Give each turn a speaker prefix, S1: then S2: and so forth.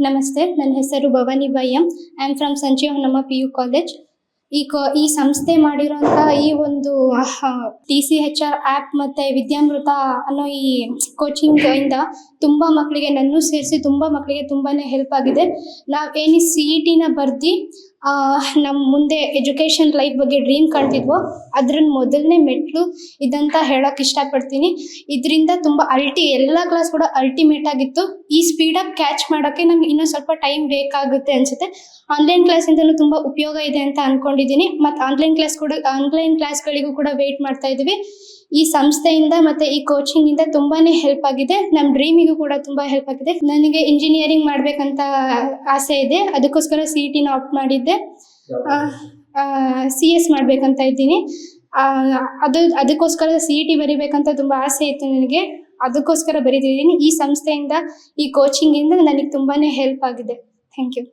S1: ನಮಸ್ತೆ, ನನ್ನ ಹೆಸರು Bhavani Bai. I am from Sanjeevanamma PU college. ಈ ಸಂಸ್ಥೆ ಮಾಡಿರೋಂಥ ಈ ಒಂದು TCHR ಆ್ಯಪ್ ಮತ್ತು ವಿದ್ಯಾಮೃತ ಅನ್ನೋ ಈ ಕೋಚಿಂಗ್ ಇಂದ ತುಂಬ ಮಕ್ಕಳಿಗೆ, ನನ್ನೂ ಸೇರಿಸಿ ತುಂಬ ಮಕ್ಕಳಿಗೆ ತುಂಬಾ ಹೆಲ್ಪ್ ಆಗಿದೆ. ನಾವೇನು CETನ ಬರ್ದು ನಮ್ಮ ಮುಂದೆ ಎಜುಕೇಷನ್ ಲೈಫ್ ಬಗ್ಗೆ ಡ್ರೀಮ್ ಕಾಣ್ತಿದ್ವೋ ಅದ್ರ ಮೊದಲನೇ ಮೆಟ್ಲು ಇದಂತ ಹೇಳೋಕೆ ಇಷ್ಟಪಡ್ತೀನಿ. ಇದರಿಂದ ತುಂಬ ಎಲ್ಲ ಕ್ಲಾಸ್ ಕೂಡ ಅಲ್ಟಿಮೇಟ್ ಆಗಿತ್ತು. ಈ ಸ್ಪೀಡಪ್ ಕ್ಯಾಚ್ ಮಾಡೋಕ್ಕೆ ನಮ್ಗೆ ಇನ್ನೂ ಸ್ವಲ್ಪ ಟೈಮ್ ಬೇಕಾಗುತ್ತೆ ಅನಿಸುತ್ತೆ. ಆನ್ಲೈನ್ ಕ್ಲಾಸಿಂದಲೂ ತುಂಬ ಉಪಯೋಗ ಇದೆ ಅಂತ ಅಂದ್ಕೊಂಡಿದ್ದೀನಿ. ಮತ್ತು ಆನ್ಲೈನ್ ಕ್ಲಾಸ್ಗಳಿಗೂ ಕೂಡ ವೆಯ್ಟ್ ಮಾಡ್ತಾ ಇದ್ದೀವಿ. ಈ ಸಂಸ್ಥೆಯಿಂದ ಮತ್ತು ಈ ಕೋಚಿಂಗಿಂದ ತುಂಬಾ ಹೆಲ್ಪ್ ಆಗಿದೆ. ನಮ್ಮ ಡ್ರೀಮಿಗೂ ಕೂಡ ತುಂಬ ಹೆಲ್ಪ್ ಆಗಿದೆ. ನನಗೆ ಇಂಜಿನಿಯರಿಂಗ್ ಮಾಡಬೇಕಂತ ಆಸೆ ಇದೆ. ಅದಕ್ಕೋಸ್ಕರ CETನ ಆಪ್ಟ್ ಮಾಡಿದ್ದೆ. CS ಮಾಡಬೇಕಂತ ಇದ್ದೀನಿ. ಅದಕ್ಕೋಸ್ಕರ CET ಬರಿಬೇಕಂತ ತುಂಬ ಆಸೆ ಇತ್ತು ನನಗೆ. ಅದಕ್ಕೋಸ್ಕರ ಬರೀತಿದ್ದೀನಿ. ಈ ಸಂಸ್ಥೆಯಿಂದ, ಈ ಕೋಚಿಂಗಿಂದ ನನಗೆ ತುಂಬಾ ಹೆಲ್ಪ್ ಆಗಿದೆ. Thank you.